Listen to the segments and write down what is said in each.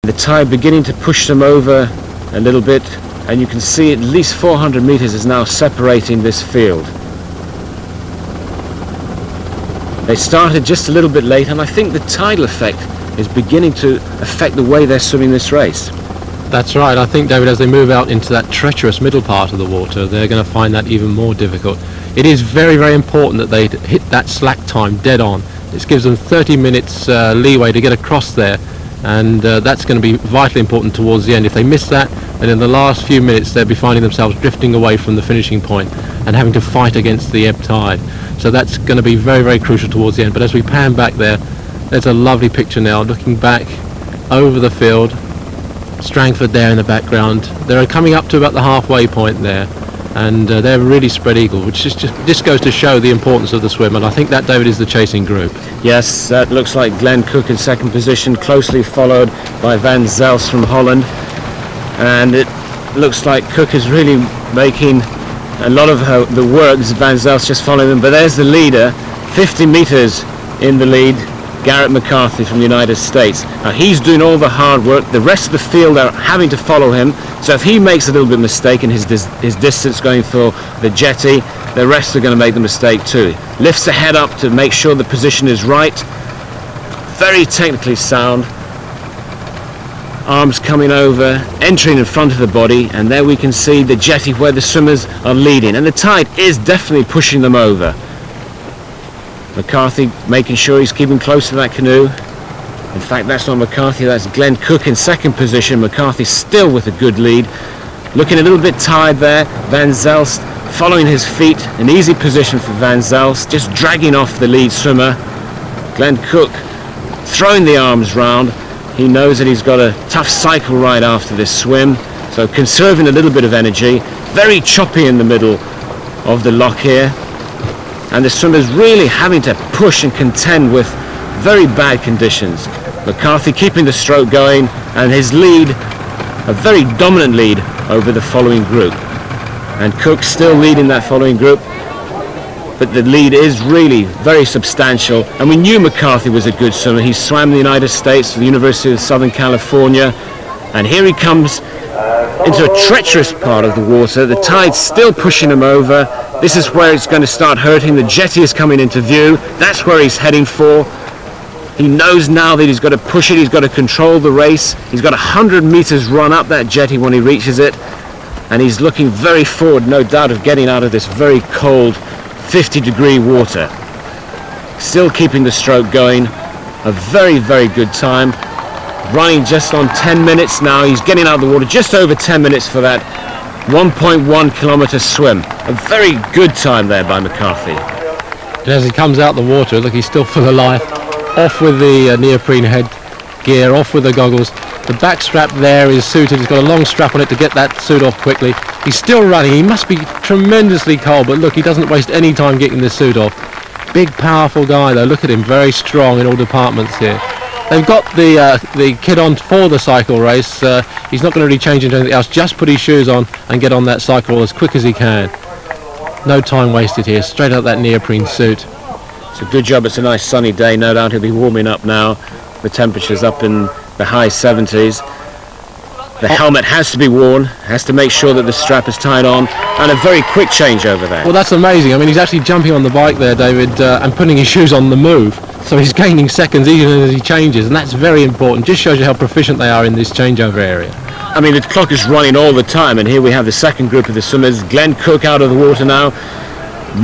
The tide beginning to push them over a little bit, and you can see at least 400 meters is now separating this field. They started just a little bit late, and I think the tidal effect is beginning to affect the way they're swimming this race. That's right. I think, David, as they move out into that treacherous middle part of the water, they're going to find that even more difficult. It is very, very important that they hit that slack time dead on. This gives them 30 minutes leeway to get across there, and that's going to be vitally important towards the end. If they miss that, then in the last few minutes they'll be finding themselves drifting away from the finishing point and having to fight against the ebb tide. So that's going to be very, very crucial towards the end. But as we pan back there's a lovely picture now, looking back over the field. Strangford there in the background. They're coming up to about the halfway point there, and they're really spread eagle, which just goes to show the importance of the swim. And I think that, David, is the chasing group. Yes, that looks like Glenn Cook in second position, closely followed by Van Zels from Holland. And it looks like Cook is really making a lot of the work. Van Zels just following him, but there's the leader, 50 meters in the lead, Garrett McCarthy from the United States. Now he's doing all the hard work. The rest of the field are having to follow him, so if he makes a little bit of mistake in his distance going for the jetty, the rest are going to make the mistake too. Lifts the head up to make sure the position is right. Very technically sound. Arms coming over, entering in front of the body, and there we can see the jetty where the swimmers are leading, and the tide is definitely pushing them over. McCarthy making sure he's keeping close to that canoe. In fact, that's not McCarthy, that's Glenn Cook in second position. McCarthy still with a good lead. Looking a little bit tired there. Van Zelst following his feet. An easy position for Van Zelst, just dragging off the lead swimmer. Glenn Cook throwing the arms round. He knows that he's got a tough cycle right after this swim, so conserving a little bit of energy. Very choppy in the middle of the lock here. And the swimmers really having to push and contend with very bad conditions. McCarthy keeping the stroke going, and his lead, a very dominant lead over the following group. And Cook still leading that following group, but the lead is really very substantial. And we knew McCarthy was a good swimmer. He swam in the United States for the University of Southern California, and here he comes into a treacherous part of the water. The tide's still pushing him over. This is where it's going to start hurting. The jetty is coming into view. That's where he's heading for. He knows now that he's got to push it. He's got to control the race. He's got 100 meters run up that jetty when he reaches it. And he's looking very forward, no doubt, of getting out of this very cold 50-degree water. Still keeping the stroke going. A very, very good time. Running just on 10 minutes now. He's getting out of the water just over 10 minutes for that 1.1 kilometer swim. A very good time there by McCarthy. And as he comes out the water, look, he's still full of life. Off with the neoprene head gear, off with the goggles. The back strap there is suited. He's got a long strap on it to get that suit off quickly. He's still running. He must be tremendously cold, but look, he doesn't waste any time getting the suit off. Big, powerful guy though. Look at him, very strong in all departments here. They've got the kit on for the cycle race. He's not going to really change into anything else. Just put his shoes on and get on that cycle as quick as he can. No time wasted here. Straight out that neoprene suit. It's a good job. It's a nice sunny day. No doubt he'll be warming up now. The temperature's up in the high 70s. The helmet has to be worn. Has to make sure that the strap is tied on. And a very quick change over there. Well, that's amazing. I mean, he's actually jumping on the bike there, David, and putting his shoes on the move. So he's gaining seconds even as he changes, and that's very important. Just shows you how proficient they are in this changeover area. I mean, the clock is running all the time, and here we have the second group of the swimmers. Glenn Cook out of the water now.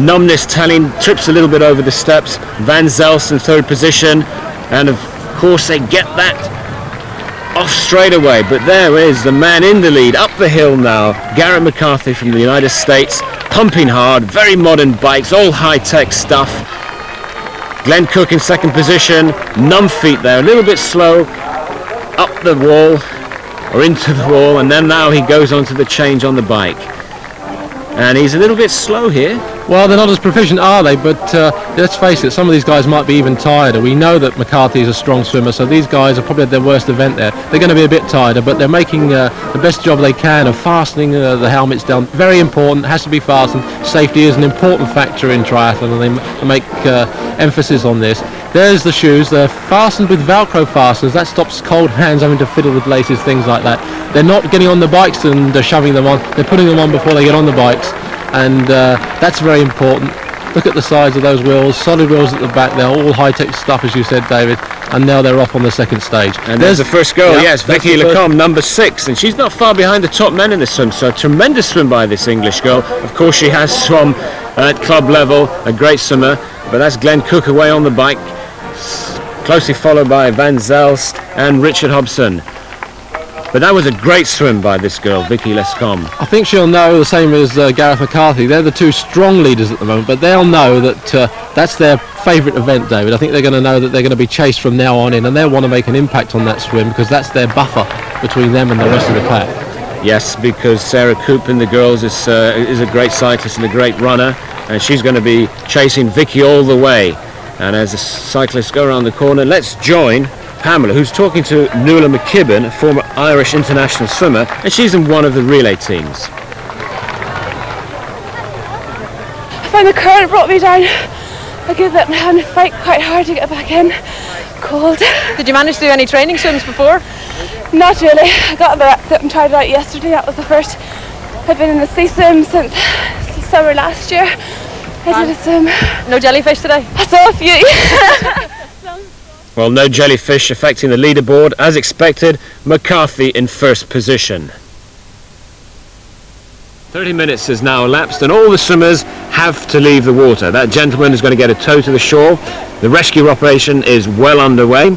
Numbness telling, trips a little bit over the steps. Van Zels in third position, and of course they get that off straight away. But there is the man in the lead, up the hill now. Garrett McCarthy from the United States, pumping hard, very modern bikes, all high-tech stuff. Glenn Cook in second position, numb feet there, a little bit slow, up the wall, or into the wall, and then now he goes on to the change on the bike. And he's a little bit slow here. Well, they're not as proficient, are they? But let's face it, some of these guys might be even tireder. We know that McCarthy is a strong swimmer, so these guys are probably at their worst event there. They're going to be a bit tireder, but they're making the best job they can of fastening the helmets down. Very important, has to be fastened. Safety is an important factor in triathlon, and they make emphasis on this. There's the shoes. They're fastened with Velcro fasteners. That stops cold hands having to fiddle with laces, things like that. They're not getting on the bikes and shoving them on. They're putting them on before they get on the bikes, and that's very important. Look at the size of those wheels, solid wheels at the back. They're all high-tech stuff, as you said, David, and now they're off on the second stage. And there's the first girl, yes, Vicky Lecombe, number 6, and she's not far behind the top men in this swim, so a tremendous swim by this English girl. Of course, she has swum at club level, a great swimmer, but that's Glenn Cook away on the bike, closely followed by Van Zelst and Richard Hobson. But that was a great swim by this girl, Vicky Lecombe. I think she'll know the same as Gareth McCarthy. They're the two strong leaders at the moment, but they'll know that that's their favourite event, David. I think they're going to know that they're going to be chased from now on in, and they'll want to make an impact on that swim because that's their buffer between them and the rest of the pack. Yes, because Sarah Coop in the girls is a great cyclist and a great runner, and she's going to be chasing Vicky all the way. And as the cyclists go around the corner, let's join Pamela, who's talking to Nuala McKibben, a former Irish international swimmer, and she's in one of the relay teams. I find the current brought me down a good bit and had to fight quite hard to get back in. Cold. Did you manage to do any training swims before? Not really. I got the exit and tried it out yesterday. That was the first. I've been in the sea swim since the summer last year. I did a swim. No jellyfish today? I saw a few. Well, no jellyfish affecting the leaderboard. As expected, McCarthy in first position. 30 minutes has now elapsed and all the swimmers have to leave the water. That gentleman is going to get a tow to the shore. The rescue operation is well underway.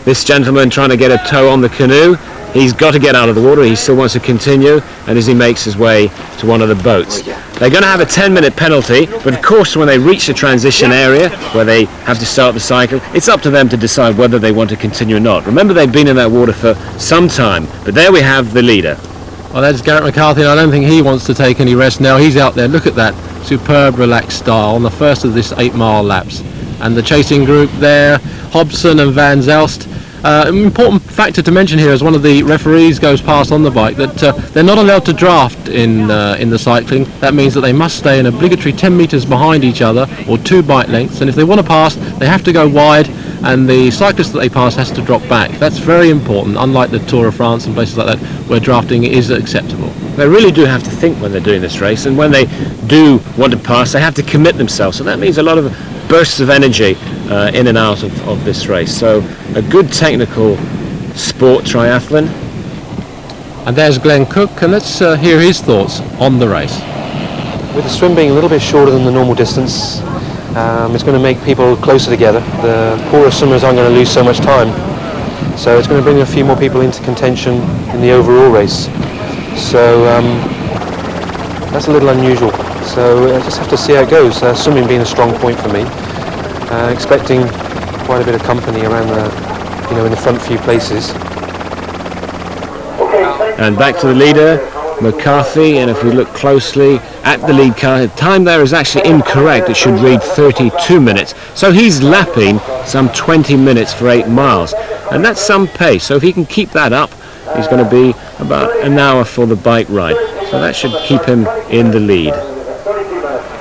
This gentleman trying to get a tow on the canoe. He's got to get out of the water. He still wants to continue, and as he makes his way to one of the boats. They're going to have a 10-minute penalty, but of course when they reach the transition area where they have to start the cycle, it's up to them to decide whether they want to continue or not. Remember, they've been in that water for some time, but there we have the leader. Well, that's Gareth McCarthy, and I don't think he wants to take any rest now. He's out there. Look at that superb relaxed style on the first of this 8-mile laps. And the chasing group there, Hobson and Van Zelst. An important factor to mention here, as one of the referees goes past on the bike, that they're not allowed to draft in the cycling. That means that they must stay an obligatory 10 metres behind each other, or 2 bike lengths, and if they want to pass, they have to go wide, and the cyclist that they pass has to drop back. That's very important, unlike the Tour of France and places like that, where drafting is acceptable. They really do have to think when they're doing this race, and when they do want to pass, they have to commit themselves, so that means a lot of bursts of energy in and out of this race. So a good technical sport triathlon. And there's Glenn Cook, and let's hear his thoughts on the race. With the swim being a little bit shorter than the normal distance, it's going to make people closer together. The poorer swimmers aren't going to lose so much time, so it's going to bring a few more people into contention in the overall race. So that's a little unusual. So I just have to see how it goes. Swimming being a strong point for me. Expecting quite a bit of company around the, in the front few places. And back to the leader, McCarthy, and if we look closely at the lead car, the time there is actually incorrect. It should read 32 minutes. So he's lapping some 20 minutes for 8 miles. And that's some pace. So if he can keep that up, he's going to be about an hour for the bike ride. So that should keep him in the lead.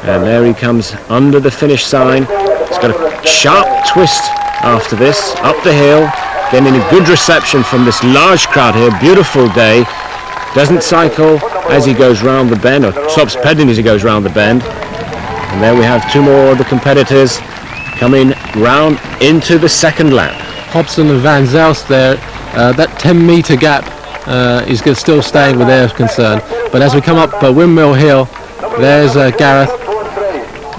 And there he comes under the finish sign. He's got a sharp twist after this, up the hill, getting a good reception from this large crowd here. Beautiful day. Doesn't cycle as he goes round the bend, or stops pedaling as he goes round the bend. And there we have 2 more of the competitors coming round into the second lap. Hobson and Van Zelst there. That 10-metre gap is still staying where they're concerned. But as we come up Windmill Hill, there's Gareth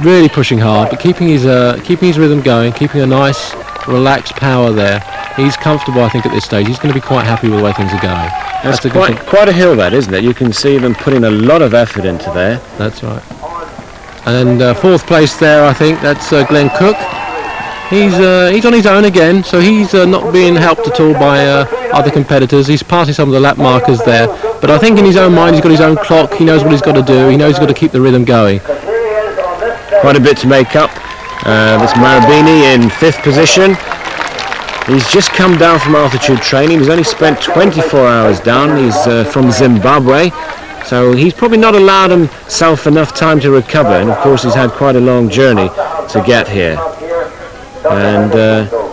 really pushing hard, but keeping his rhythm going, keeping a nice, relaxed power there. He's comfortable, I think, at this stage. He's going to be quite happy with the way things are going. That's quite a hill, that, isn't it? You can see them putting a lot of effort into there. That's right. And 4th place there, I think, that's Glenn Cook. He's on his own again, so he's not being helped at all by other competitors. He's passing some of the lap markers there, but I think in his own mind he's got his own clock. He knows what he's got to do. He knows he's got to keep the rhythm going. Quite a bit to make up. This Marabini in 5th position. He's just come down from altitude training. He's only spent 24 hours down. He's from Zimbabwe, so he's probably not allowed himself enough time to recover, and of course he's had quite a long journey to get here. and